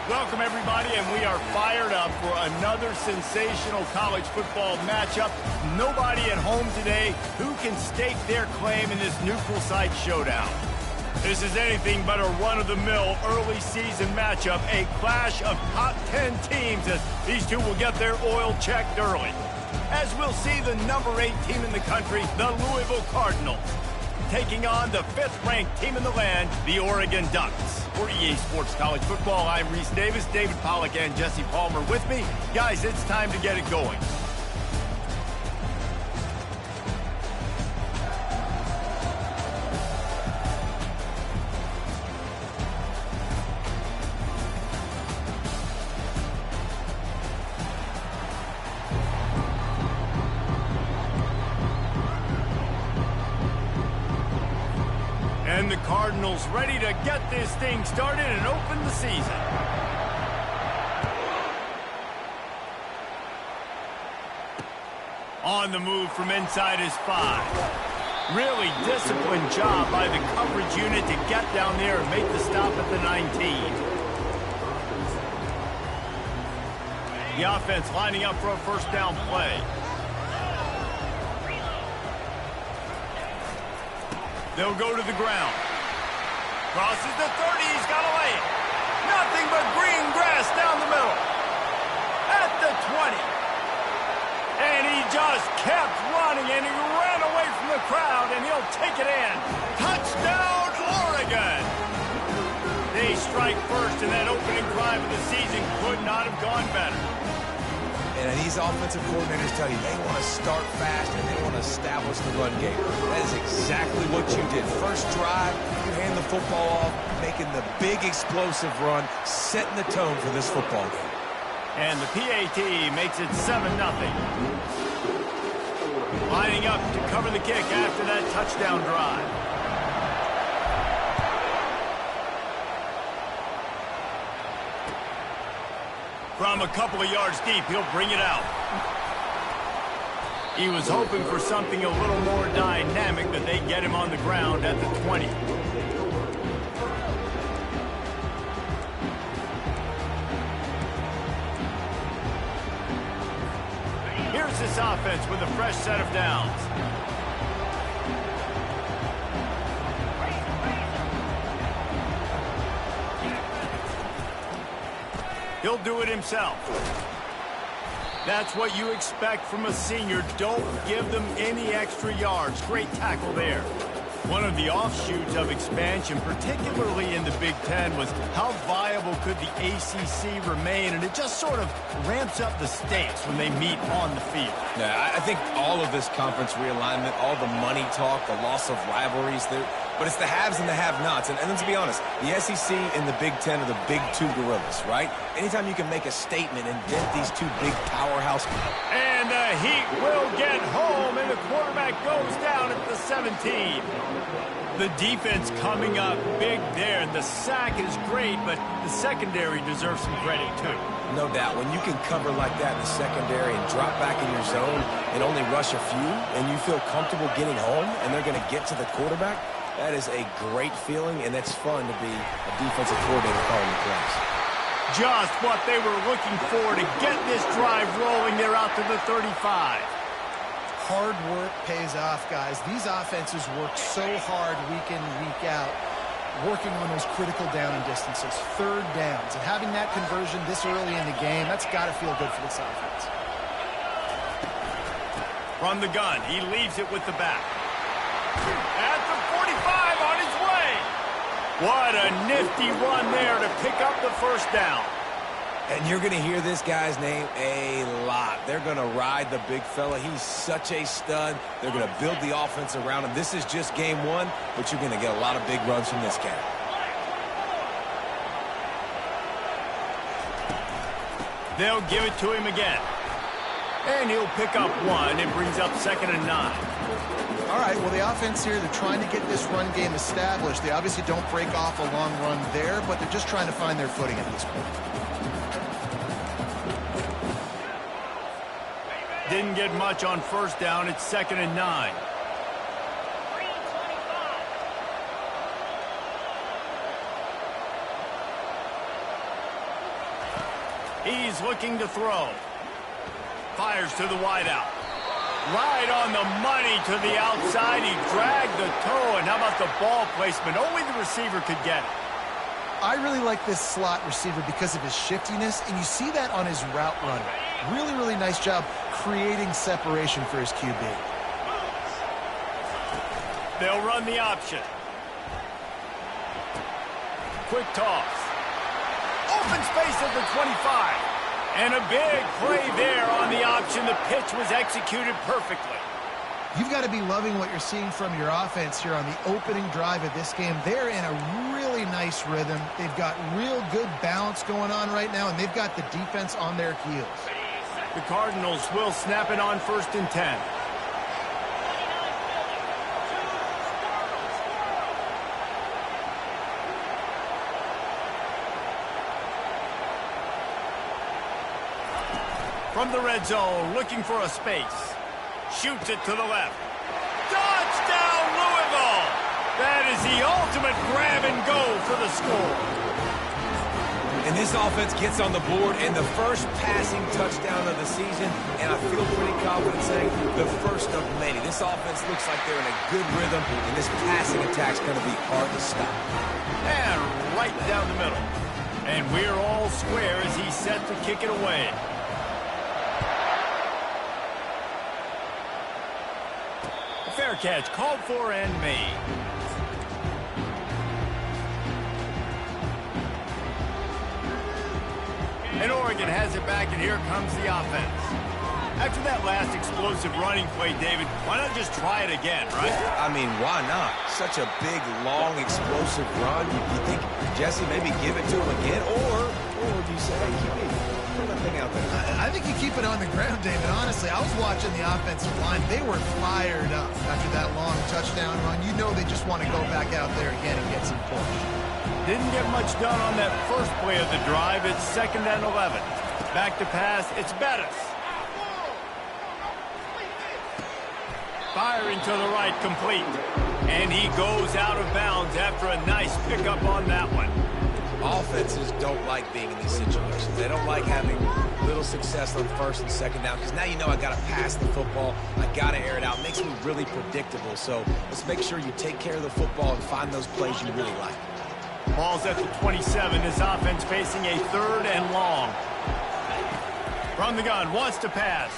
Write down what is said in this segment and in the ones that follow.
Welcome, everybody, and we are fired up for another sensational college football matchup. Nobody at home today who can stake their claim in this neutral site showdown. This is anything but a run-of-the-mill early season matchup, a clash of top 10 teams as these two will get their oil checked early. As we'll see the number 8 team in the country, the Louisville Cardinals, taking on the 5th-ranked team in the land, the Oregon Ducks. For EA Sports College Football, I'm Reese Davis, David Pollack, and Jesse Palmer with me. Guys, it's time to get it going. And the Cardinals ready to get this thing started and open the season. On the move from inside his 5. Really disciplined job by the coverage unit to get down there and make the stop at the 19. The offense lining up for a first down play. They'll go to the ground. Crosses the 30. He's got to lay it. Nothing but green grass down the middle. At the 20. And he just kept running, and he ran away from the crowd, and he'll take it in. Touchdown, Oregon! They strike first, and that opening drive of the season could not have gone better. And these offensive coordinators tell you they want to start fast and they want to establish the run game. That is exactly what you did. First drive, you hand the football off, making the big explosive run, setting the tone for this football game. And the PAT makes it 7-0. Lining up to cover the kick after that touchdown drive. From a couple of yards deep, he'll bring it out. He was hoping for something a little more dynamic, but they get him on the ground at the 20. Here's this offense with a fresh set of downs. He'll do it himself. That's what you expect from a senior. Don't give them any extra yards. Great tackle there. One of the offshoots of expansion, particularly in the Big Ten, was how viable could the ACC remain, and it just sort of ramps up the stakes when they meet on the field. Yeah, I think all of this conference realignment, all the money talk, the loss of rivalries, but it's the haves and the have-nots. And let's be honest, the SEC and the Big Ten are the big two gorillas, right? Anytime you can make a statement and dent these two big powerhouse. And the Heat will get home, and the quarterback goes down at the 17. The defense coming up big there. The sack is great, but the secondary deserves some credit, too. No doubt. When you can cover like that in the secondary and drop back in your zone and only rush a few, and you feel comfortable getting home, and they're going to get to the quarterback, that is a great feeling, and it's fun to be a defensive coordinator calling the plays. Just what they were looking for to get this drive rolling. They're out to the 35. Hard work pays off, guys. These offenses work so hard week in, week out, working on those critical down and distances, third downs. And having that conversion this early in the game, that's got to feel good for this offense. From the gun, he leaves it with the back. At the 45 on his way. What a nifty run there to pick up the first down. And you're going to hear this guy's name a lot. They're going to ride the big fella. He's such a stud. They're going to build the offense around him. This is just game one, but you're going to get a lot of big runs from this guy. They'll give it to him again. And he'll pick up one. It brings up 2nd and 9. All right, well, the offense here, they're trying to get this run game established. They obviously don't break off a long run there, but they're just trying to find their footing at this point. Didn't get much on first down. It's 2nd and 9. He's looking to throw. Fires to the wideout. Right on the money to the outside. He dragged the toe, and how about the ball placement? Only the receiver could get it. I really like this slot receiver because of his shiftiness, and you see that on his route running. Really, really nice job creating separation for his QB. They'll run the option. Quick toss. Open space at the 25. And a big play there on the option. The pitch was executed perfectly. You've got to be loving what you're seeing from your offense here on the opening drive of this game. They're in a really nice rhythm. They've got real good balance going on right now, and they've got the defense on their heels. The Cardinals will snap it on 1st and 10. From the red zone, looking for a space. Shoots it to the left. Touchdown, Louisville! That is the ultimate grab and go for the score. And this offense gets on the board, and the first passing touchdown of the season, and I feel pretty confident saying the first of many. This offense looks like they're in a good rhythm, and this passing attack's going to be hard to stop. And right down the middle. And we're all square as he's set to kick it away. Fair catch, called for and made. And Oregon has it back, and here comes the offense. After that last explosive running play, David, why not just try it again, right? I mean, why not? Such a big, long, explosive run. You think, Jesse, maybe give it to him again? Or do you say, hey, keep it? Put that thing out there. I think you keep it on the ground, David. Honestly, I was watching the offensive line. They were fired up after that long touchdown run. You know they just want to go back out there again and get some push. Didn't get much done on that first play of the drive. It's 2nd and 11. Back to pass. It's Bettis. Firing to the right, complete. And he goes out of bounds after a nice pickup on that one. Offenses don't like being in these situations. They don't like having little success on 1st and 2nd down, because now you know I got to pass the football. I got to air it out. It makes me really predictable. So let's make sure you take care of the football and find those plays you really like. Ball's at the 27. His offense facing a 3rd and long. From the gun, wants to pass.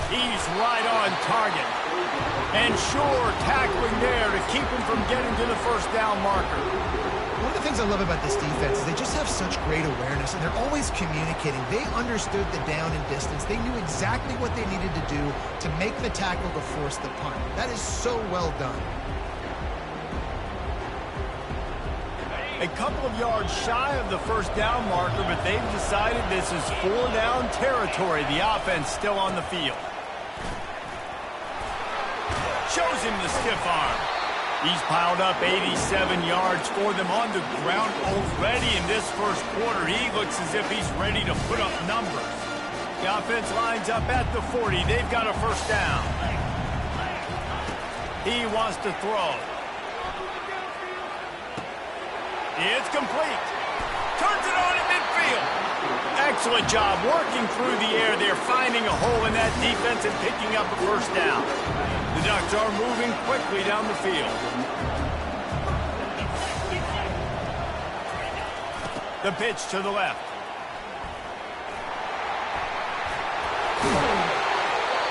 He's right on target. And sure, tackling there to keep him from getting to the first down marker. One of the things I love about this defense is they just have such great awareness, and they're always communicating. They understood the down and distance. They knew exactly what they needed to do to make the tackle to force the punt. That is so well done. A couple of yards shy of the first down marker, but they've decided this is 4-down territory. The offense still on the field. Shows him the stiff arm. He's piled up 87 yards for them on the ground already in this first quarter. He looks as if he's ready to put up numbers. The offense lines up at the 40. They've got a first down. He wants to throw. It's complete. Turns it on in midfield. Excellent job working through the air there, finding a hole in that defense and picking up a first down. The Ducks are moving quickly down the field. The pitch to the left.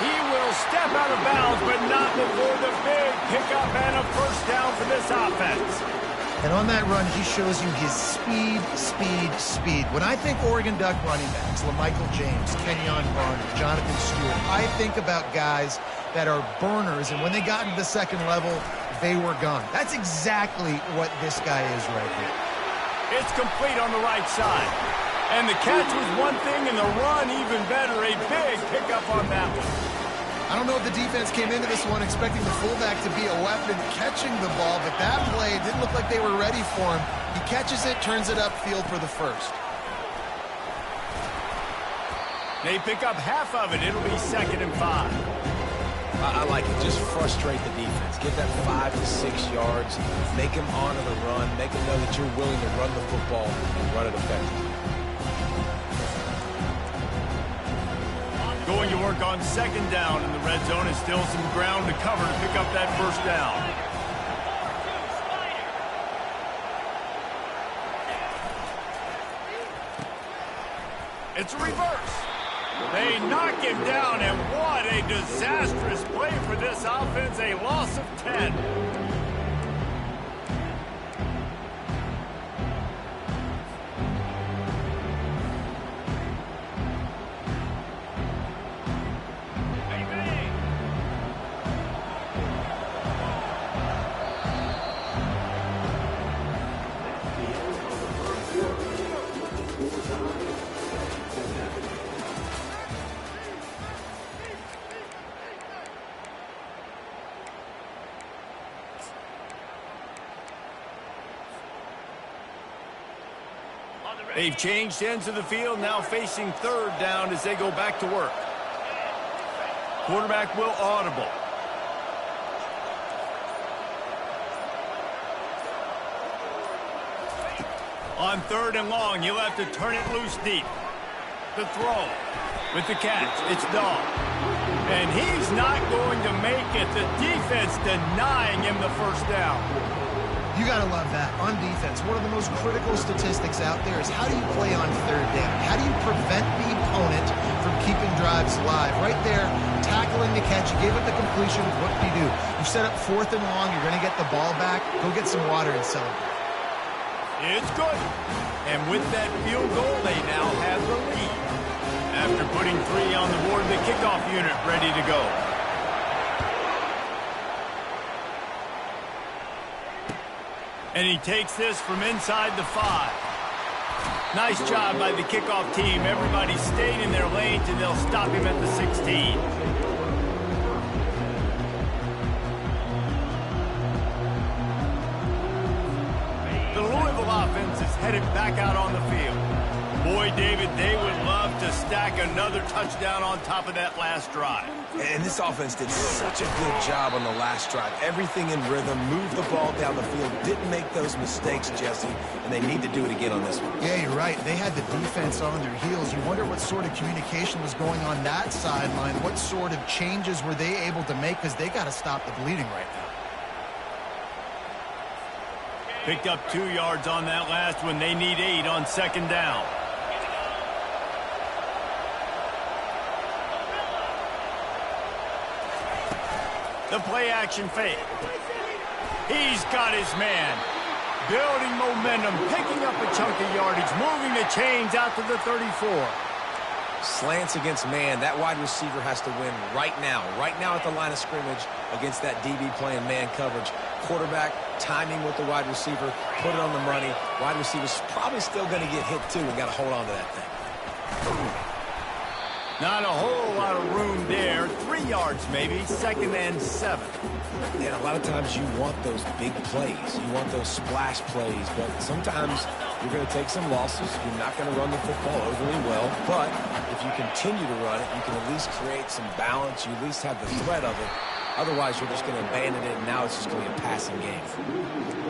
He will step out of bounds, but not before the big pickup and a first down for this offense. And on that run, he shows you his speed, speed, speed. When I think Oregon Duck running backs, LaMichael James, Kenyon Barner, Jonathan Stewart, I think about guys that are burners, and when they got into the second level, they were gone. That's exactly what this guy is right here. It's complete on the right side. And the catch was one thing, and the run even better. A big pickup on that one. I don't know if the defense came into this one expecting the fullback to be a weapon catching the ball, but that play didn't look like they were ready for him. He catches it, turns it upfield for the first. They pick up half of it. It'll be 2nd and 5. I like it. Just frustrate the defense. Get that 5 to 6 yards. Make them honor the run. Make them know that you're willing to run the football and run it effectively. Going to work on 2nd down in the red zone is still some ground to cover to pick up that first down. It's a reverse. They knock him down, and what a disastrous play for this offense. A loss of 10. They've changed ends of the field, now facing 3rd down as they go back to work. Quarterback will audible. On 3rd and long, you'll have to turn it loose deep. The throw with the catch. It's Dog. And he's not going to make it. The defense denying him the first down. You got to love that. On defense, one of the most critical statistics out there is how do you play on 3rd down? How do you prevent the opponent from keeping drives live? Right there, tackling the catch. You gave up the completion. What do? You set up 4th and long. You're going to get the ball back. Go get some water and celebrate. It's good. And with that field goal, they now have the lead. After putting 3 on the board, the kickoff unit ready to go. And he takes this from inside the 5. Nice job by the kickoff team. Everybody stayed in their lanes, and they'll stop him at the 16. The Louisville offense is headed back out on the field. Boy, David, they would love to stack another touchdown on top of that last drive. And this offense did such a good job on the last drive. Everything in rhythm, moved the ball down the field, didn't make those mistakes, Jesse, and they need to do it again on this one. Yeah, you're right. They had the defense on their heels. You wonder what sort of communication was going on that sideline. What sort of changes were they able to make, because they got to stop the bleeding right now. Picked up 2 yards on that last one. They need 8 on 2nd down. The play action fake. He's got his man. Building momentum, picking up a chunk of yardage, moving the chains out to the 34. Slants against man. That wide receiver has to win right now at the line of scrimmage against that DB playing man coverage. Quarterback timing with the wide receiver, put it on the money. Wide receiver's probably still going to get hit too and got to hold on to that thing. Not a whole lot of room there. 3 yards maybe, 2nd and 7. And a lot of times you want those big plays. You want those splash plays, but sometimes you're going to take some losses. You're not going to run the football overly well, but if you continue to run it, you can at least create some balance. You at least have the threat of it. Otherwise, you're just going to abandon it, and now it's just going to be a passing game.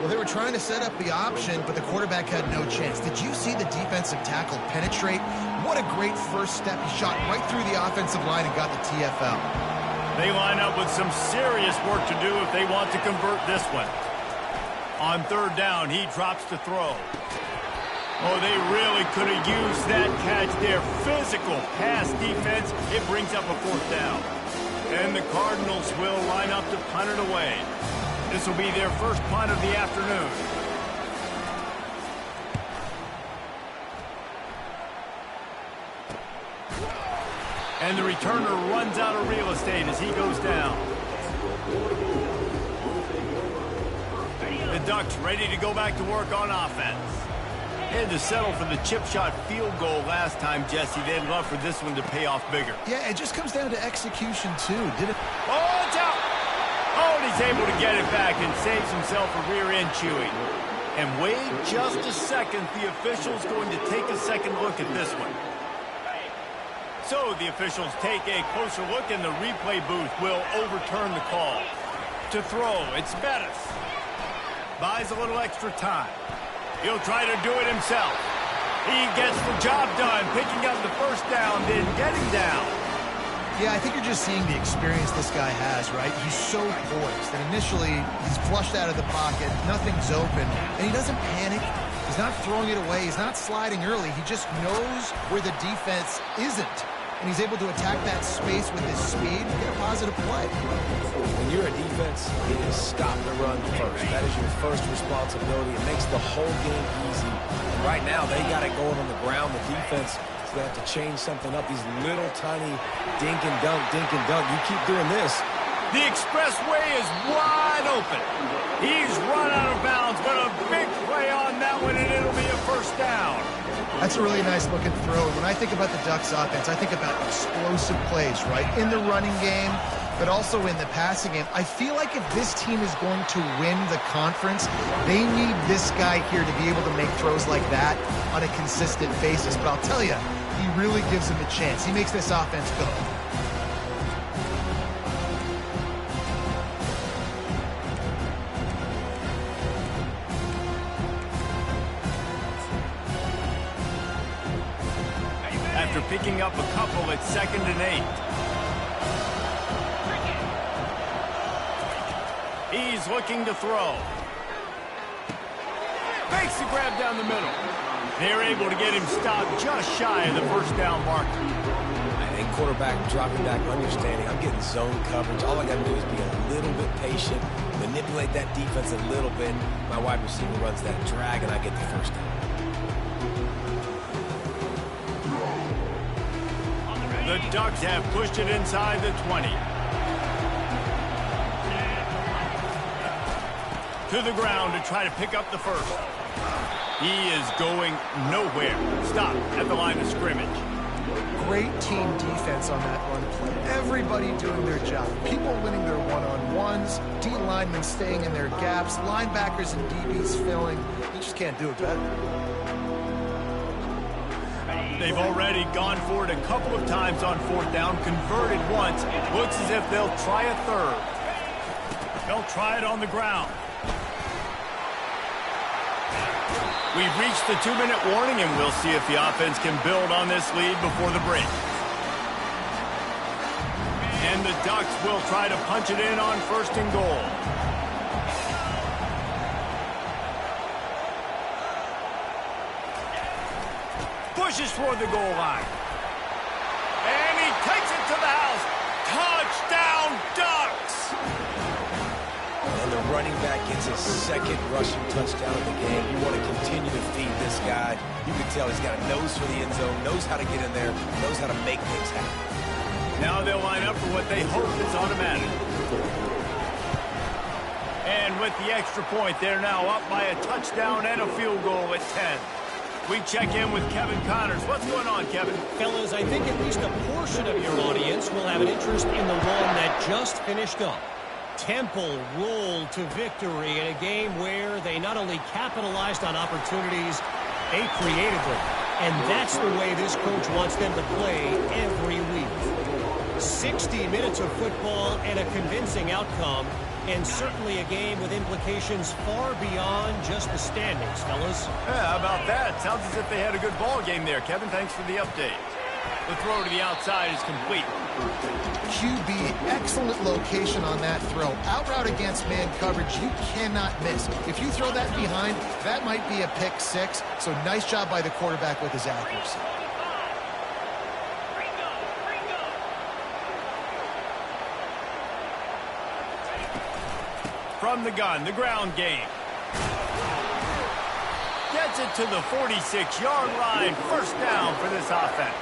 Well, they were trying to set up the option, but the quarterback had no chance. Did you see the defensive tackle penetrate? What a great first step. He shot right through the offensive line and got the TFL. They line up with some serious work to do if they want to convert this one. On 3rd down, he drops to throw. Oh, they really could have used that catch there. Physical pass defense. It brings up a 4th down. And the Cardinals will line up to punt it away. This will be their first punt of the afternoon. And the returner runs out of real estate as he goes down. The Ducks ready to go back to work on offense. Had to settle for the chip shot field goal last time, Jesse. They'd love for this one to pay off bigger. Yeah, it just comes down to execution, too. Did it? Oh, it's out! Oh, and he's able to get it back and saves himself a rear end chewing. And wait just a second. The official's going to take a second look at this one. So the officials take a closer look, and the replay booth will overturn the call. To throw, it's Bettis. Buys a little extra time. He'll try to do it himself. He gets the job done, picking up the first down, then getting down. Yeah, I think you're just seeing the experience this guy has, right? He's so poised. And initially, he's flushed out of the pocket. Nothing's open. And he doesn't panic. He's not throwing it away. He's not sliding early. He just knows where the defense isn't. And he's able to attack that space with his speed and get a positive play. When you're a defense, it is stop the run first. That is your first responsibility. It makes the whole game easy. And right now, they got it going on the ground. The defense is going to have to change something up. These little tiny dink and dunk, dink and dunk. You keep doing this. The expressway is wide open. He's run out of bounds, but a big play on that one, and it'll be a first down. That's a really nice looking throw. And when I think about the Ducks offense, I think about explosive plays, right? In the running game, but also in the passing game. I feel like if this team is going to win the conference, they need this guy here to be able to make throws like that on a consistent basis. But I'll tell you, he really gives them a chance. He makes this offense go. After picking up a couple at 2nd and 8. He's looking to throw. Makes the grab down the middle. They're able to get him stopped just shy of the first down marker. I think quarterback dropping back, understanding I'm getting zone coverage. All I got to do is be a little bit patient, manipulate that defense a little bit. My wide receiver runs that drag, and I get the first down. The Ducks have pushed it inside the 20. To the ground to try to pick up the first. He is going nowhere. Stop at the line of scrimmage. Great team defense on that run play. Everybody doing their job. People winning their one-on-ones, D linemen staying in their gaps, linebackers and DBs filling. You just can't do it better. They've already gone for it a couple of times on 4th down, converted once. Looks as if they'll try a third. They'll try it on the ground. We've reached the 2-minute warning, and we'll see if the offense can build on this lead before the break. And the Ducks will try to punch it in on 1st and goal. Pushes toward the goal line. And he takes it to the house. Touchdown, Ducks! running back gets his second rushing touchdown of the game. You want to continue to feed this guy. You can tell he's got a nose for the end zone, knows how to get in there, knows how to make things happen. Now they'll line up for what they hope is automatic. And with the extra point, they're now up by a touchdown and a field goal at 10. We check in with Kevin Connors. What's going on, Kevin? Fellas, I think at least a portion of your audience will have an interest in the one that just finished up. Temple rolled to victory in a game where they not only capitalized on opportunities, they created them. And that's the way this coach wants them to play every week. 60 minutes of football and a convincing outcome, and certainly a game with implications far beyond just the standings, fellas. Yeah, how about that? Sounds as if they had a good ball game there, Kevin. Thanks for the update. The throw to the outside is complete. QB, excellent location on that throw. Out route against man coverage, you cannot miss. If you throw that behind, that might be a pick six. So nice job by the quarterback with his accuracy. From the gun, the ground game. Gets it to the 46-yard line. First down for this offense.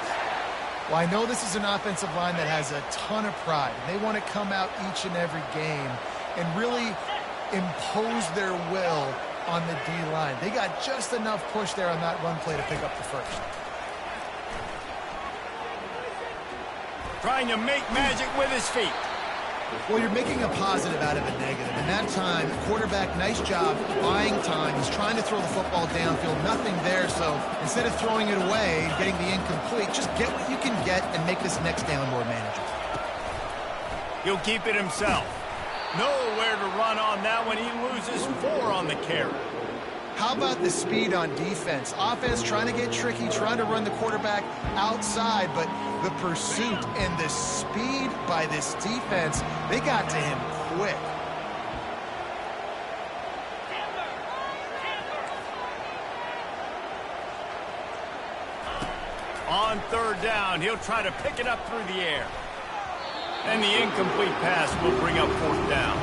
Well, I know this is an offensive line that has a ton of pride. They want to come out each and every game and really impose their will on the D-line. They got just enough push there on that run play to pick up the first. Trying to make magic with his feet. Well, you're making a positive out of a negative. And that time, quarterback, nice job buying time. He's trying to throw the football downfield. Nothing there, so instead of throwing it away, getting the incomplete, just get what you can get and make this next down more manageable. He'll keep it himself. Nowhere to run on that one. He loses 4 on the carry. How about the speed on defense? Offense trying to get tricky, trying to run the quarterback outside, but the pursuit and the speed by this defense, they got to him quick. On third down, he'll try to pick it up through the air. And the incomplete pass will bring up fourth down.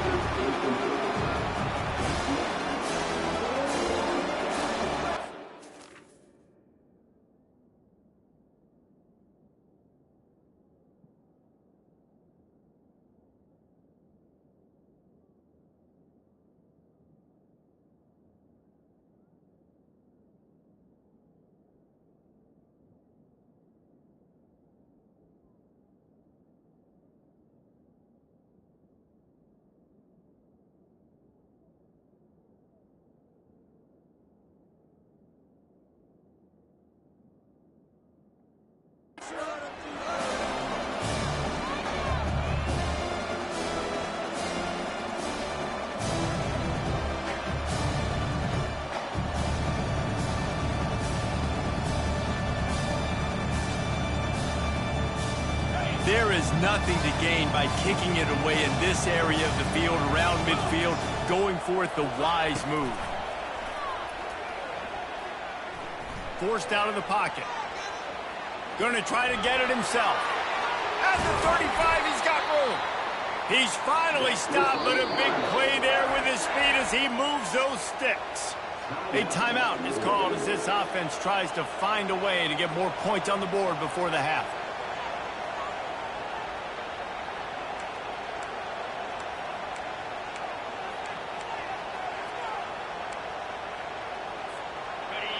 There is nothing to gain by kicking it away in this area of the field, around midfield, going for it the wise move. Forced out of the pocket. Going to try to get it himself. At the 35, he's got room. He's finally stopped, but a big play there with his feet as he moves those sticks. A timeout is called as this offense tries to find a way to get more points on the board before the half.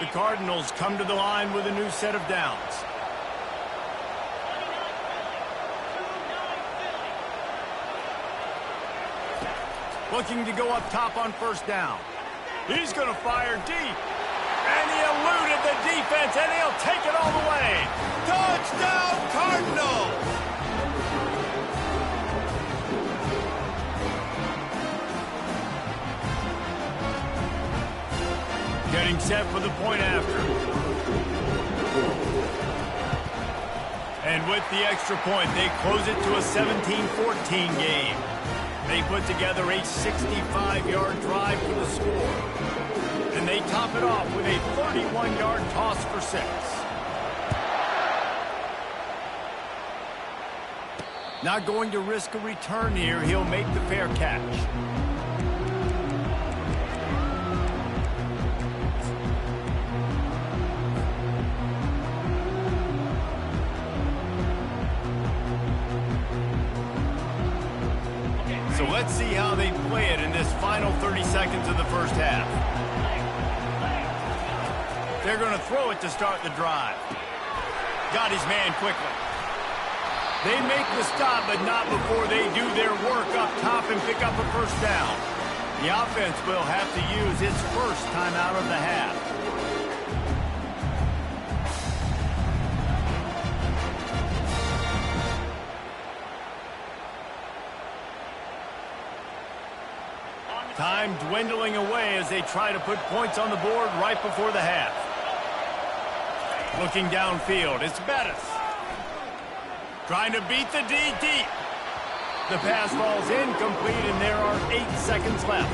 The Cardinals come to the line with a new set of downs. Looking to go up top on first down. He's going to fire deep. And he eluded the defense, and he'll take it all the way. Touchdown, Cardinals! Getting set for the point after. And with the extra point, they close it to a 17-14 game. They put together a 65-yard drive for the score. And they top it off with a 31-yard toss for 6. Not going to risk a return here. He'll make the fair catch. see how they play it in this final 30 seconds of the first half. They're going to throw it to start the drive. Got his man quickly. They make the stop, but not before they do their work up top and pick up a first down. The offense will have to use its first timeout of the half. Time dwindling away as they try to put points on the board right before the half. Looking downfield, it's Bettis. Trying to beat the D deep. The pass falls incomplete, and there are 8 seconds left.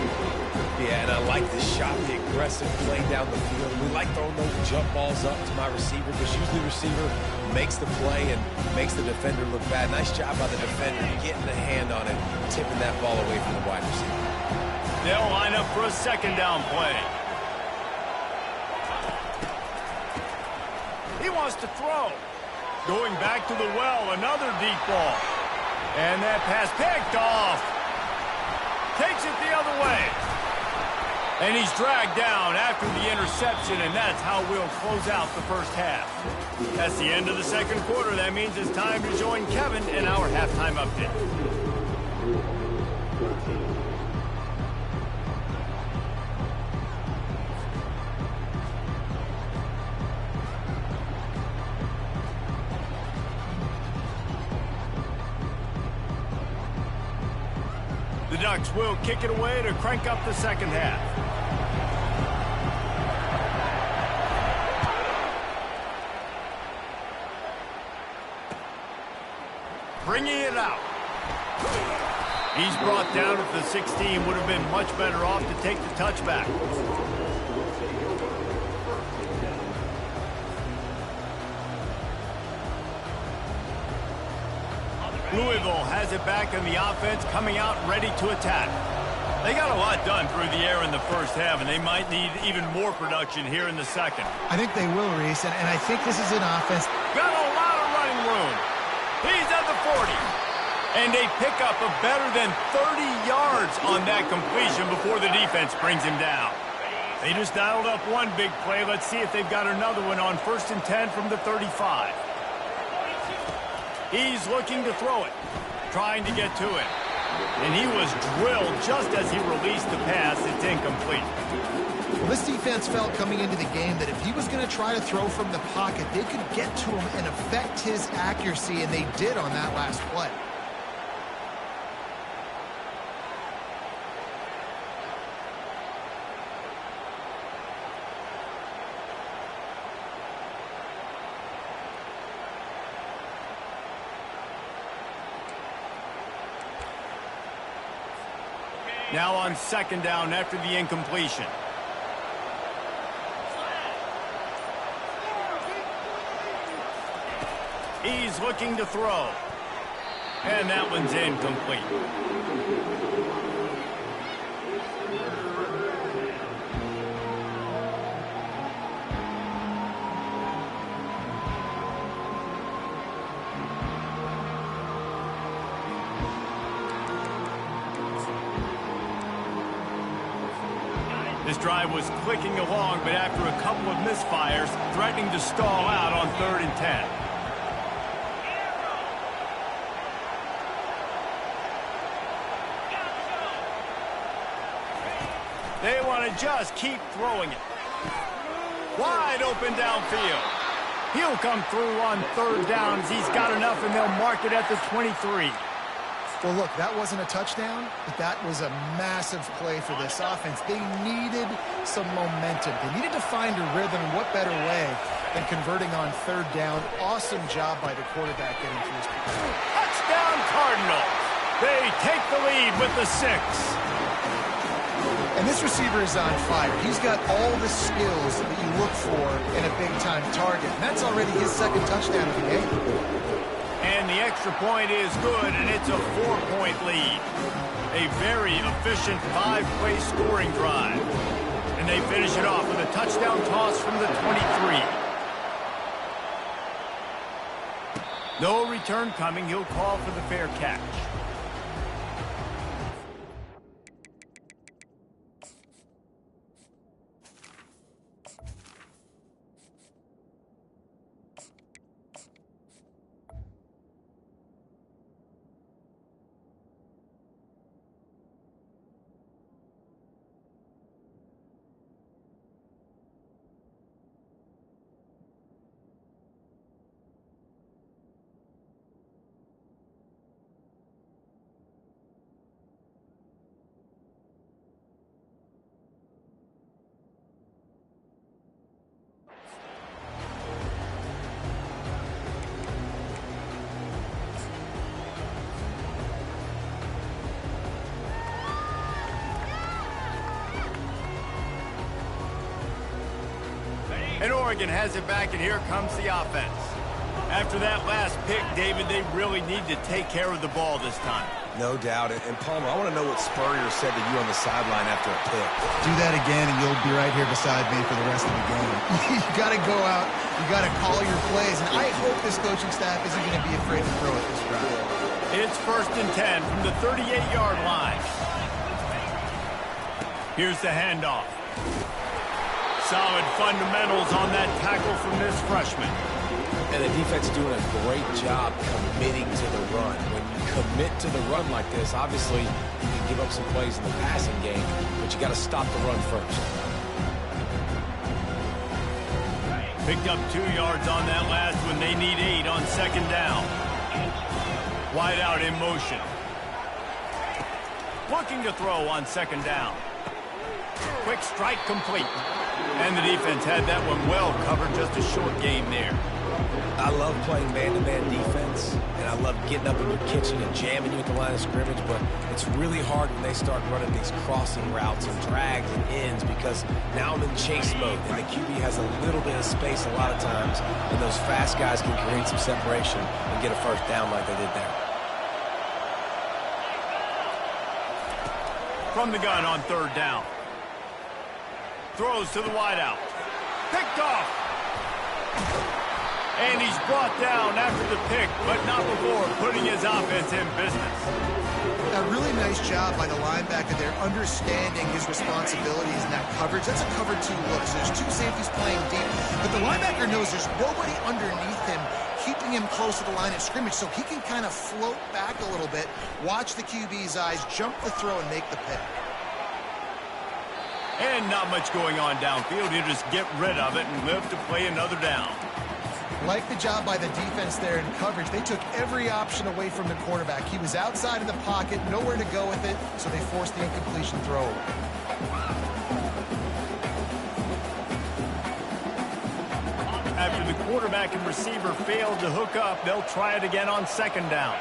Yeah, and I like the shot, the aggressive play down the field. We like throwing those jump balls up to my receiver, because usually the receiver makes the play and makes the defender look bad. Nice job by the defender getting the hand on it, tipping that ball away from the wide receiver. They'll line up for a second down play. He wants to throw. Going back to the well, another deep ball. And that pass picked off. Takes it the other way. And he's dragged down after the interception, and that's how we'll close out the first half. That's the end of the second quarter. That means it's time to join Kevin in our halftime update. The Ducks will kick it away to crank up the second half. Bringing it out. He's brought down at the 16. Would have been much better off to take the touchback. Louisville has it back in the offense, coming out ready to attack. They got a lot done through the air in the first half, and they might need even more production here in the second. I think they will, Reese, and I think this is an offense. Got a lot of running room. He's at the 40. And they pick up a better than 30 yards on that completion before the defense brings him down. They just dialed up one big play. Let's see if they've got another one on 1st and 10 from the 35. He's looking to throw it, trying to get to it. And he was drilled just as he released the pass. It's incomplete. Well, this defense felt coming into the game that if he was going to try to throw from the pocket, they could get to him and affect his accuracy, and they did on that last play. Now on second down after the incompletion. He's looking to throw. And that one's incomplete. This drive was clicking along, but after a couple of misfires, threatening to stall out on 3rd and 10. They want to just keep throwing it. Wide open downfield. He'll come through on 3rd down as he's got enough, and they'll mark it at the 23. Well, look, that wasn't a touchdown, but that was a massive play for this offense. They needed some momentum. They needed to find a rhythm, and what better way than converting on 3rd down. Awesome job by the quarterback getting through his people. Touchdown, Cardinals. They take the lead with the 6. And this receiver is on fire. He's got all the skills that you look for in a big-time target. And that's already his 2nd touchdown of the game. And the extra point is good, and it's a 4-point lead. A very efficient 5-play scoring drive. And they finish it off with a touchdown toss from the 23. No return coming. He'll call for the fair catch. And Oregon has it back, and here comes the offense. After that last pick, David, they really need to take care of the ball this time. No doubt. And Palmer, I want to know what Spurrier said to you on the sideline after a pick. Do that again, and you'll be right here beside me for the rest of the game. You got to go out. You got to call your plays. And I hope this coaching staff isn't going to be afraid to throw it this drive. It's 1st and 10 from the 38-yard line. Here's the handoff. Solid fundamentals on that tackle from this freshman. And the defense is doing a great job committing to the run. When you commit to the run like this, obviously you can give up some plays in the passing game, but you got to stop the run first. Picked up 2 yards on that last one. They need 8 on 2nd down. Wide out in motion. Looking to throw on 2nd down. Quick strike complete. And the defense had that one well covered. Just a short game there. I love playing man-to-man defense, and I love getting up in your kitchen and jamming you at the line of scrimmage, but it's really hard when they start running these crossing routes and drags and ends because now I'm in chase mode, and the QB has a little bit of space a lot of times, and those fast guys can create some separation and get a 1st down like they did there. From the gun on 3rd down. Throws to the wideout. Picked off. And he's brought down after the pick, but not before putting his offense in business. A really nice job by the linebacker there, understanding his responsibilities in that coverage. That's a cover 2 look, so there's 2 safeties playing deep. But the linebacker knows there's nobody underneath him, keeping him close to the line of scrimmage, so he can kind of float back a little bit, watch the QB's eyes, jump the throw, and make the pick. And not much going on downfield. He'll just get rid of it and live to play another down. Like the job by the defense there in coverage. They took every option away from the quarterback. He was outside of the pocket, nowhere to go with it, so they forced the incompletion throw. After the quarterback and receiver failed to hook up, they'll try it again on 2nd down.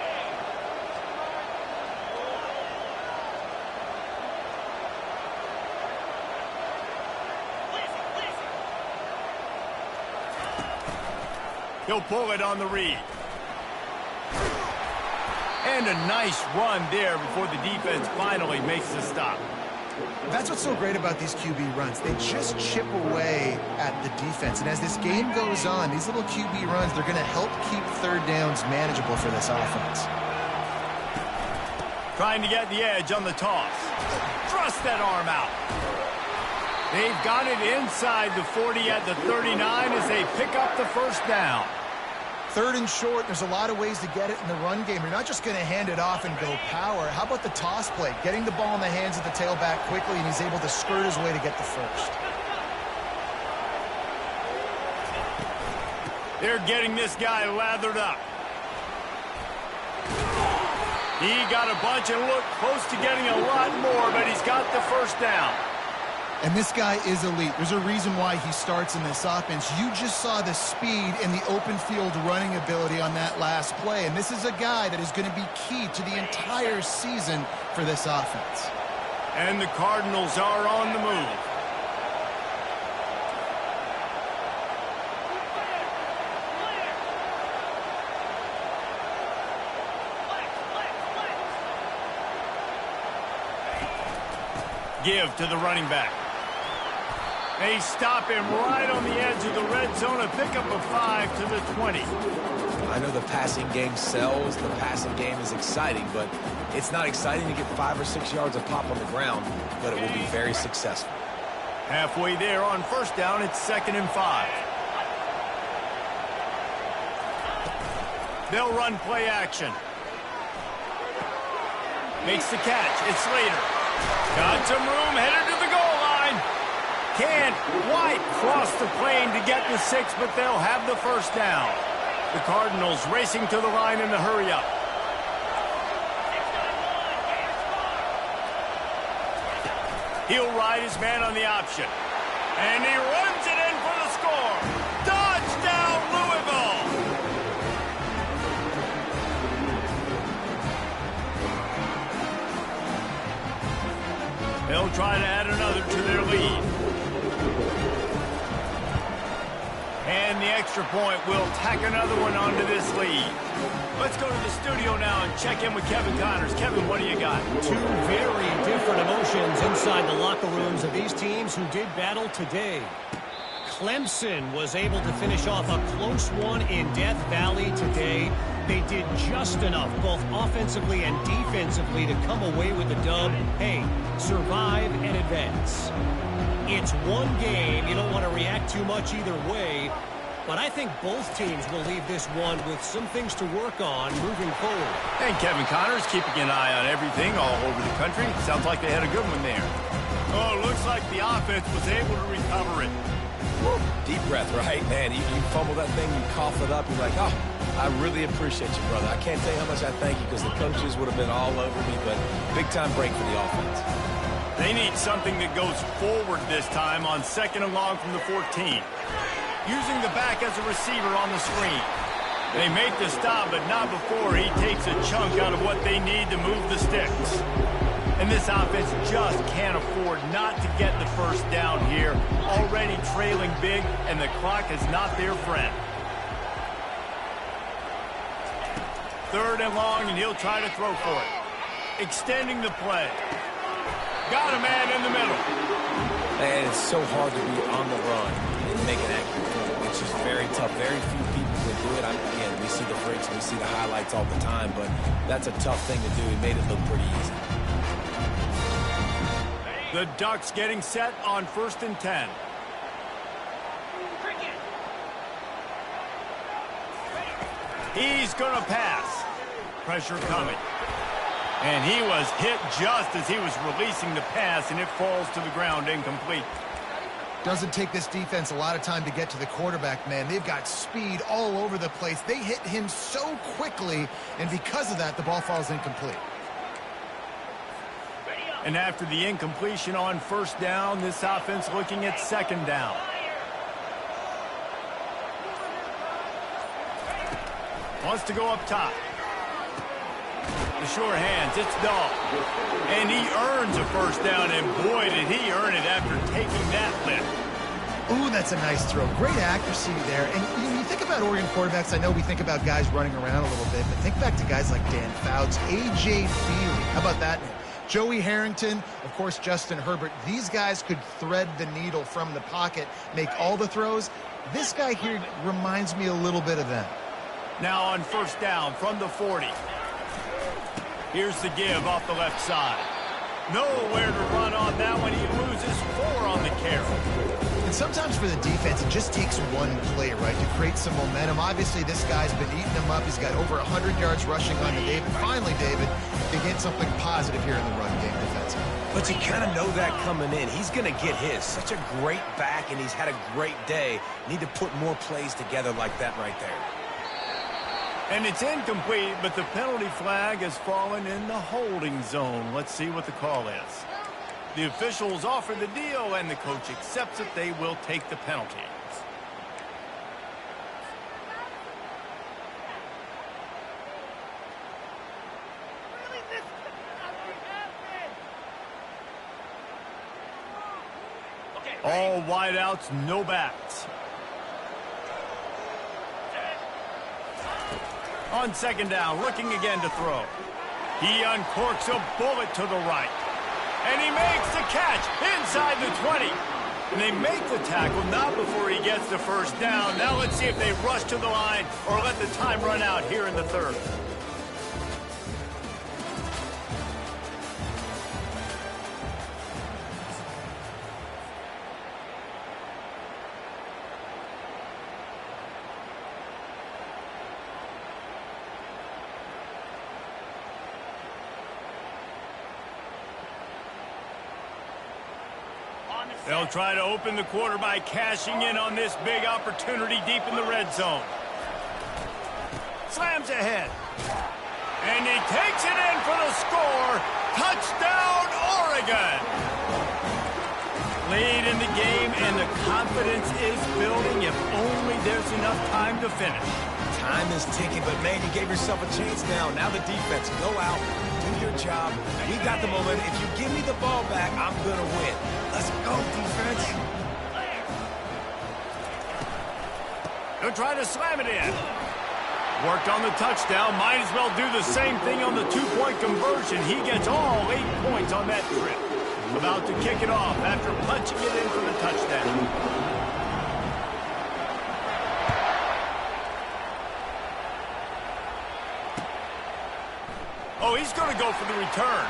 He'll pull it on the read. And a nice run there before the defense finally makes the stop. That's what's so great about these QB runs. They just chip away at the defense. And as this game goes on, these little QB runs, they're going to help keep 3rd downs manageable for this offense. Trying to get the edge on the toss. Thrust that arm out. They've got it inside the 40 at the 39 as they pick up the 1st down. 3rd and short, there's a lot of ways to get it in the run game. You're not just going to hand it off and go power. How about the toss play? Getting the ball in the hands of the tailback quickly, and he's able to skirt his way to get the 1st. They're getting this guy lathered up. He got a bunch and looked close to getting a lot more, but he's got the 1st down. And this guy is elite. There's a reason why he starts in this offense. You just saw the speed and the open field running ability on that last play. And this is a guy that is going to be key to the entire season for this offense. And the Cardinals are on the move. Give to the running back. They stop him right on the edge of the red zone. A pickup of 5 to the 20. I know the passing game sells. The passing game is exciting, but it's not exciting to get 5 or 6 yards of pop on the ground, but it will be very successful. Halfway there on 1st down, it's 2nd and 5. They'll run play action. Makes the catch. It's Slater. Got some room, headed to the goal line. Can't quite cross the plane to get the 6, but they'll have the 1st down. The Cardinals racing to the line in the hurry-up. He'll ride his man on the option. And he runs it in for the score. Touchdown, Louisville! They'll try to add another to their lead. extra point will tack another one onto this lead. Let's go to the studio now and check in with Kevin Connors. Kevin, what do you got? Two very different emotions inside the locker rooms of these teams who did battle today. Clemson was able to finish off a close one in Death Valley today. They did just enough, both offensively and defensively, to come away with the dub. Hey, survive and advance. It's one game. You don't want to react too much either way. But I think both teams will leave this one with some things to work on moving forward. And Kevin Connors keeping an eye on everything all over the country. Sounds like they had a good one there. Oh, looks like the offense was able to recover it. Woo. Deep breath, right? Man, you fumble that thing, you cough it up, you're like, oh, I really appreciate you, brother. I can't tell you how much I thank you because the coaches would have been all over me, but big-time break for the offense. They need something that goes forward this time on 2nd and long from the 14. Using the back as a receiver on the screen. They make the stop, but not before he takes a chunk out of what they need to move the sticks. And this offense just can't afford not to get the first down here. Already trailing big, and the clock is not their friend. 3rd and long, and he'll try to throw for it. Extending the play. Got a man in the middle. Man, it's so hard to be on the run and make an accurate throw. It's just very tough. Very few people can do it. Again, we see the freaks, we see the highlights all the time, but that's a tough thing to do. He made it look pretty easy. The Ducks getting set on 1st and 10. He's going to pass. Pressure coming. And he was hit just as he was releasing the pass, and it falls to the ground incomplete. Doesn't take this defense a lot of time to get to the quarterback, man. They've got speed all over the place. They hit him so quickly, and because of that, the ball falls incomplete. And after the incompletion on 1st down, this offense looking at 2nd down. Wants to go up top. The short hands, it's Dahl. And he earns a 1st down, and boy, did he earn it after taking that lift. Ooh, that's a nice throw. Great accuracy there. And you think about Oregon quarterbacks, I know we think about guys running around a little bit, but think back to guys like Dan Fouts, A.J. Feely. How about that name? Joey Harrington, of course, Justin Herbert. These guys could thread the needle from the pocket, make all the throws. This guy here reminds me a little bit of them. Now on 1st down from the 40. Here's the give off the left side. Nowhere to run on that one. He loses 4 on the carry. And sometimes for the defense, it just takes one play, right, to create some momentum. Obviously, this guy's been eating them up. He's got over 100 yards rushing on to David. Finally, David, they get something positive here in the run game defensively. But you kind of know that coming in. He's going to get his. Such a great back, and he's had a great day. Need to put more plays together like that right there. And it's incomplete, but the penalty flag has fallen in the holding zone. Let's see what the call is. The officials offer the deal, and the coach accepts it. They will take the penalty. All wideouts, no backs. On 2nd down, looking again to throw. He uncorks a bullet to the right. And he makes the catch inside the 20. And they make the tackle not before he gets the 1st down. Now let's see if they rush to the line or let the time run out here in the 3rd. They'll try to open the quarter by cashing in on this big opportunity deep in the red zone. Slams ahead. And he takes it in for the score. Touchdown, Oregon! Lead in the game, and the confidence is building if only there's enough time to finish. Time is ticking, but, man, you gave yourself a chance now. Now the defense, go out, do your job. We got the momentum. If you give me the ball back, I'm going to win. Let's go, defense. He'll try to slam it in. Worked on the touchdown. Might as well do the same thing on the two-point conversion. He gets all 8 points on that trip. About to kick it off after punching it in for the touchdown. Oh, he's going to go for the return.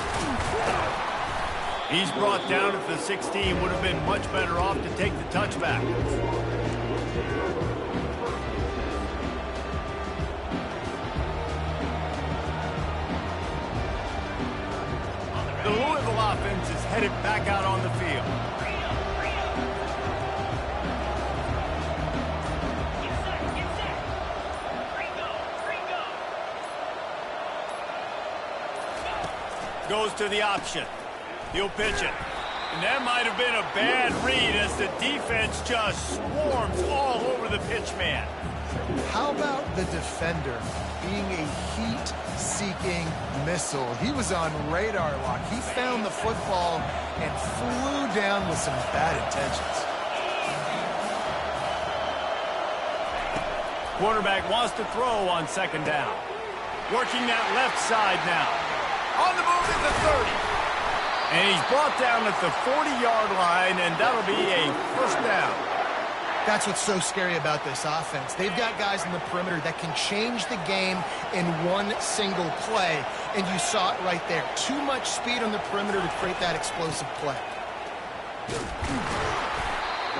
He's brought down at the 16. Would have been much better off to take the touchback. The Louisville offense is headed back out on the field. Goes to the option. He'll pitch it. And that might have been a bad read as the defense just swarms all over the pitch man. How about the defender being a heat-seeking missile? He was on radar lock. He found the football and flew down with some bad intentions. Quarterback wants to throw on second down. Working that left side now. On the move at the 30. And he's brought down at the 40-yard line, and that'll be a first down. That's what's so scary about this offense. They've got guys in the perimeter that can change the game in one single play, and you saw it right there. Too much speed on the perimeter to create that explosive play.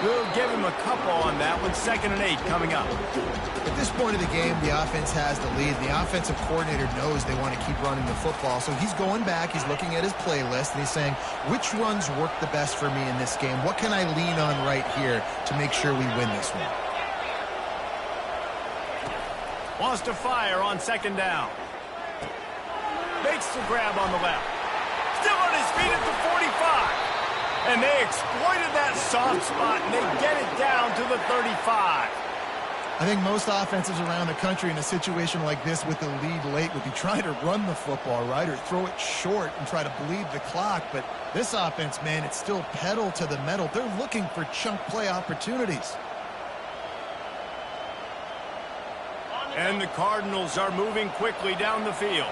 We'll give him a couple on that one. 2nd and 8 coming up. At this point of the game, the offense has the lead. The offensive coordinator knows they want to keep running the football, so he's going back, he's looking at his playlist, and he's saying, which runs work the best for me in this game? What can I lean on right here to make sure we win this one? Wants to fire on 2nd down. Makes the grab on the left. Still on his feet at the 45. And they exploited that soft spot, and they get it down to the 35. I think most offenses around the country in a situation like this with the lead late would be trying to run the football, right, or throw it short and try to bleed the clock. But this offense, man, it's still pedal to the metal. They're looking for chunk play opportunities. And the Cardinals are moving quickly down the field.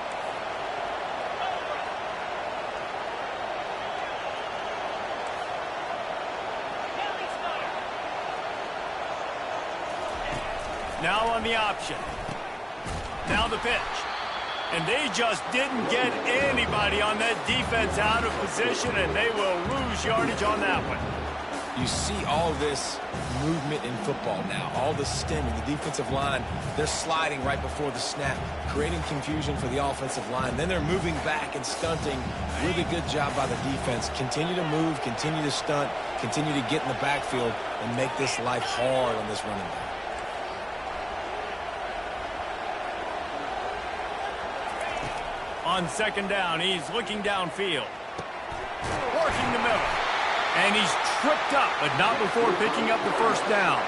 Now on the option. Now the pitch. And they just didn't get anybody on that defense out of position, and they will lose yardage on that one. You see all this movement in football now, all the stemming, the defensive line, they're sliding right before the snap, creating confusion for the offensive line. Then they're moving back and stunting. Really good job by the defense. Continue to move, continue to stunt, continue to get in the backfield and make this life hard on this running back. On 2nd down, he's looking downfield. Working the middle. And he's tripped up, but not before picking up the first down.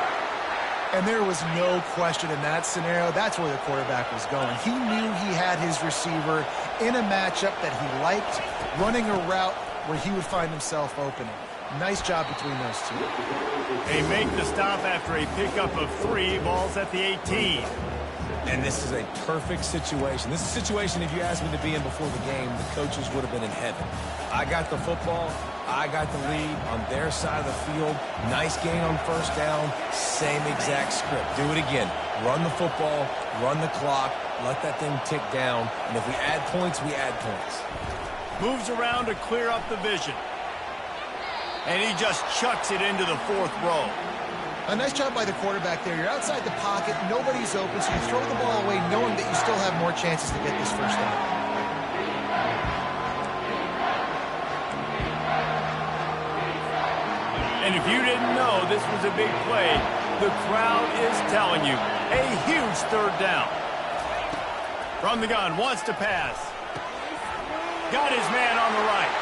And there was no question in that scenario. That's where the quarterback was going. He knew he had his receiver in a matchup that he liked, running a route where he would find himself opening. Nice job between those two. They make the stop after a pickup of 3. Ball's at the 18. And this is a perfect situation. This is a situation, if you asked me to be in before the game, the coaches would have been in heaven. I got the football. I got the lead on their side of the field. Nice gain on first down. Same exact script. Do it again. Run the football. Run the clock. Let that thing tick down. And if we add points, we add points. Moves around to clear up the vision. And he just chucks it into the 4th row. A nice job by the quarterback there. You're outside the pocket, nobody's open, so you throw the ball away knowing that you still have more chances to get this first down. And if you didn't know this was a big play, the crowd is telling you. A huge 3rd down. From the gun, wants to pass. Got his man on the right.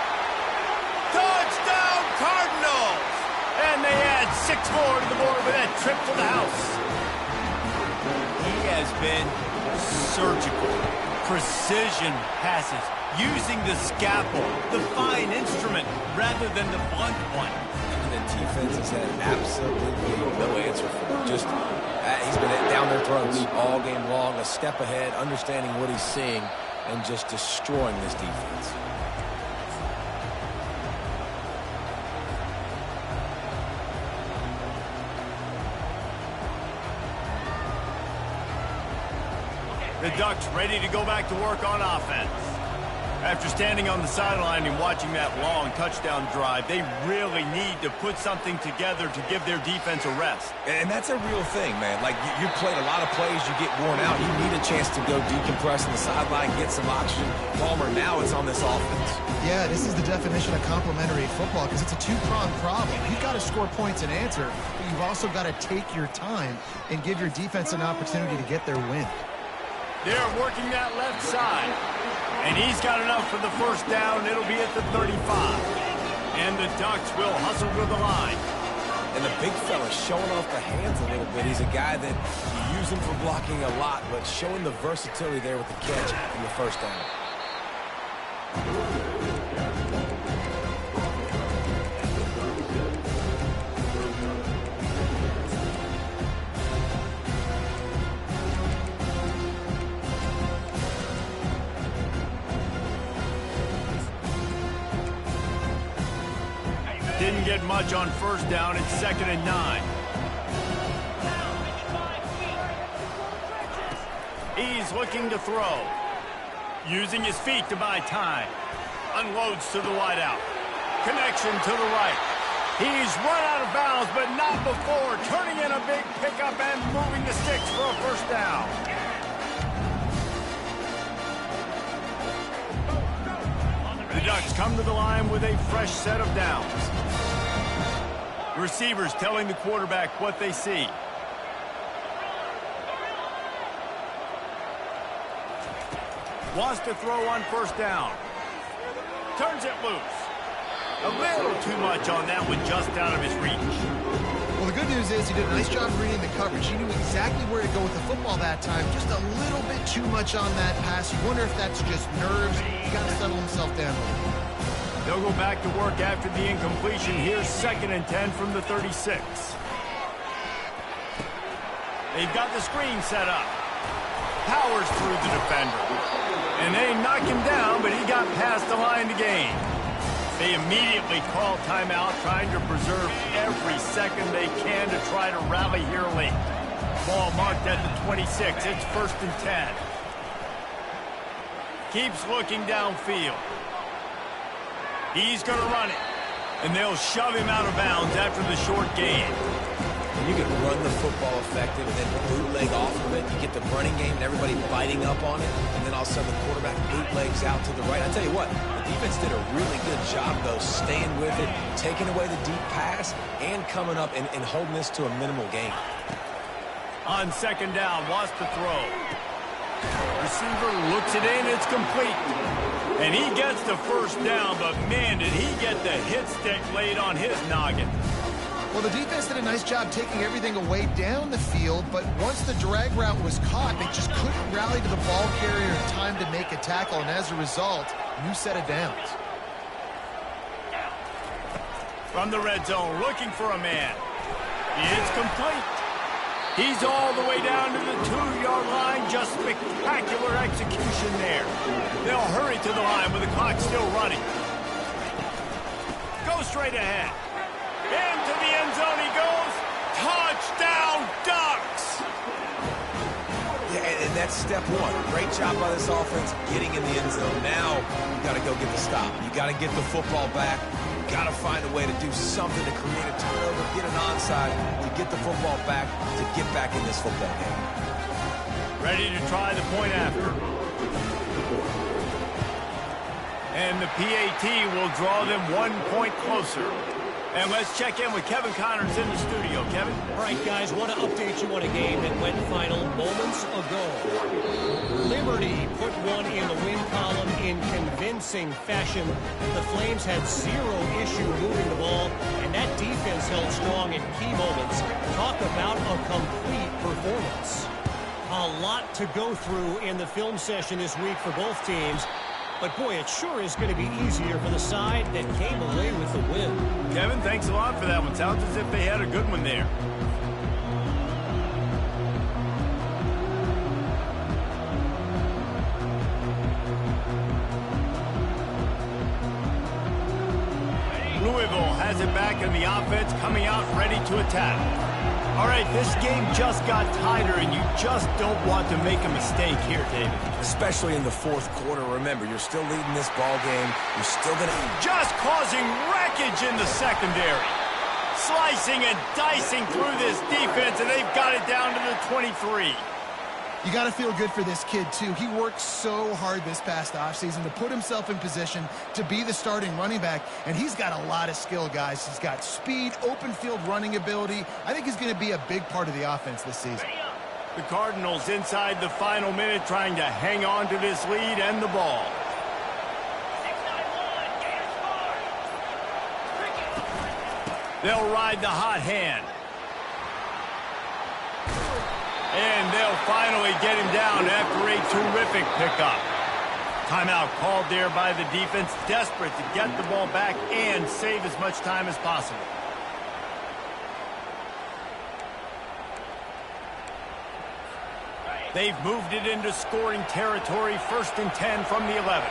Touchdown, Cardinals! And they add 6 more to the board with that trip to the house. He has been surgical. Precision passes. Using the scalpel, the fine instrument, rather than the blunt one. And the defense offense has had absolutely no answer for him. Just, he's been down their throats all game long, a step ahead, understanding what he's seeing, and just destroying this defense. The Ducks ready to go back to work on offense. After standing on the sideline and watching that long touchdown drive, they really need to put something together to give their defense a rest. And that's a real thing, man. Like, you played a lot of plays, you get worn out. You need a chance to go decompress on the sideline, get some oxygen. Palmer, now it's on this offense. Yeah, this is the definition of complementary football because it's a two-pronged problem. You've got to score points and answer, but you've also got to take your time and give your defense an opportunity to get their win. They're working that left side. And he's got enough for the first down. It'll be at the 35. And the Ducks will hustle to the line. And the big fella showing off the hands a little bit. He's a guy that you use him for blocking a lot, but showing the versatility there with the catch in the first down. Didn't get much on first down. It's 2nd and 9. He's looking to throw. Using his feet to buy time. Unloads to the wideout. Connection to the right. He's run out of bounds, but not before turning in a big pickup and moving the sticks for a first down. The Ducks come to the line with a fresh set of downs. Receivers telling the quarterback what they see. Wants to throw on first down. Turns it loose. A little too much on that one, just out of his reach. Well, the good news is he did a nice job reading the coverage. He knew exactly where to go with the football that time. Just a little bit too much on that pass. You wonder if that's just nerves. He's got to settle himself down a little bit. They'll go back to work after the incompletion. Here's 2nd and 10 from the 36. They've got the screen set up. Powers through the defender. And they knock him down, but he got past the line to gain. They immediately call timeout, trying to preserve every second they can to try to rally here late. Ball marked at the 26. It's 1st and 10. Keeps looking downfield. He's going to run it. And they'll shove him out of bounds after the short gain. You can run the football effective and then bootleg off of it. You get the running game and everybody biting up on it. And then all of a sudden the quarterback bootlegs out to the right. I tell you what, the defense did a really good job, though, staying with it, taking away the deep pass, and coming up and holding this to a minimal gain. On 2nd down, wants to throw. Receiver looks it in, it's complete. And he gets the first down, but man, did he get the hit stick laid on his noggin. Well, the defense did a nice job taking everything away down the field, but once the drag route was caught, they just couldn't rally to the ball carrier in time to make a tackle, and as a result, new set of downs. From the red zone, looking for a man. It's complete. He's all the way down to the 2-yard line. Just spectacular execution there. They'll hurry to the line with the clock still running. Go straight ahead. Into the end zone he goes. Touchdown, Ducks! Yeah, and that's step one. Great job by this offense getting in the end zone. Now you got to go get the stop. You got to get the football back. You got to find a way to do something to create a turnover, get an onside, to get the football back, to get back in this football game. Ready to try the point after. And the PAT will draw them 1 point closer. And let's check in with Kevin Connors in the studio. Kevin? All right, guys, want to update you on a game that went final moments ago. Liberty put one in the win column in convincing fashion. The Flames had zero issue moving the ball, and that defense held strong in key moments. Talk about a complete performance. A lot to go through in the film session this week for both teams. But, boy, it sure is going to be easier for the side that came away with the win. Kevin, thanks a lot for that one. Sounds as if they had a good one there. Louisville has it back in the offense, coming out ready to attack. All right, this game just got tighter, and you just don't want to make a mistake here, David. Especially in the fourth quarter. Remember, you're still leading this ball game. You're still going to... Just causing wreckage in the secondary. Slicing and dicing through this defense, and they've got it down to the 23. You got to feel good for this kid, too. He worked so hard this past offseason to put himself in position to be the starting running back, and he's got a lot of skill, guys. He's got speed, open field running ability. I think he's going to be a big part of the offense this season. The Cardinals inside the final minute trying to hang on to this lead and the ball. They'll ride the hot hand. And they'll finally get him down after a terrific pickup. Timeout called there by the defense, desperate to get the ball back and save as much time as possible. They've moved it into scoring territory, 1st and 10 from the 11.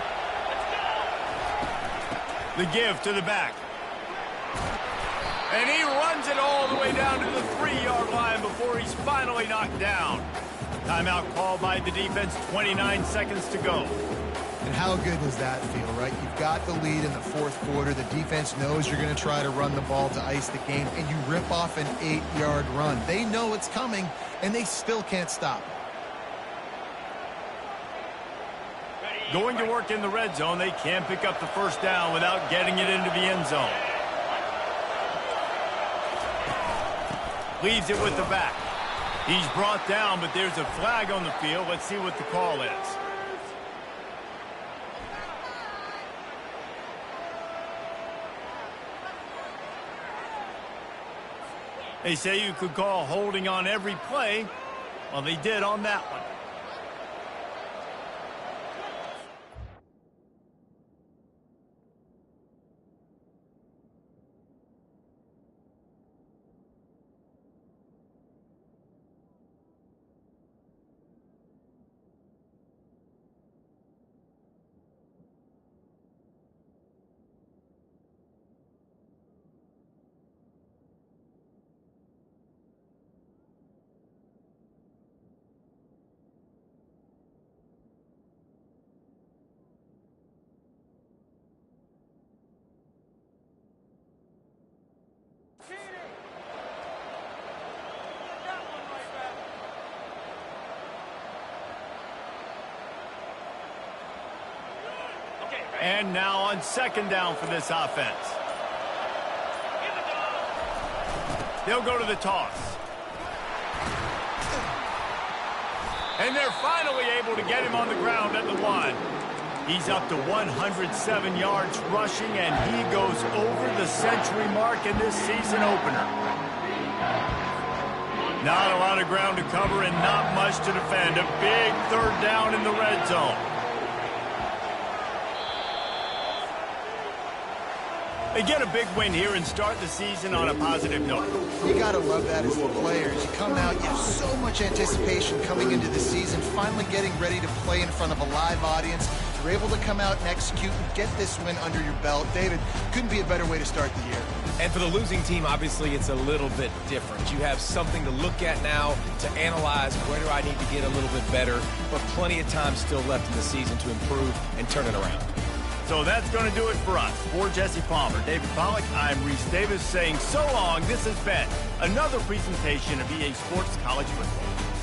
The give to the back. And he runs it all the way down to the 3-yard line before he's finally knocked down. Timeout called by the defense, 29 seconds to go. And how good does that feel, right? You've got the lead in the fourth quarter. The defense knows you're going to try to run the ball to ice the game, and you rip off an 8-yard run. They know it's coming, and they still can't stop. Going to work in the red zone, they can't pick up the first down without getting it into the end zone. Leaves it with the back. He's brought down, but there's a flag on the field. Let's see what the call is. They say you could call holding on every play. Well, they did on that one. And now on 2nd down for this offense. They'll go to the toss. And they're finally able to get him on the ground at the 1. He's up to 107 yards rushing, and he goes over the century mark in this season opener. Not a lot of ground to cover and not much to defend. A big 3rd down in the red zone. They get a big win here and start the season on a positive note. You got to love that as the players. You come out, you have so much anticipation coming into the season, finally getting ready to play in front of a live audience. You're able to come out and execute and get this win under your belt. David, couldn't be a better way to start the year. And for the losing team, obviously, it's a little bit different. You have something to look at now to analyze where do I need to get a little bit better, but plenty of time still left in the season to improve and turn it around. So that's going to do it for us. For Jesse Palmer, David Pollack, I'm Reese Davis saying so long. This has been another presentation of EA Sports College Football.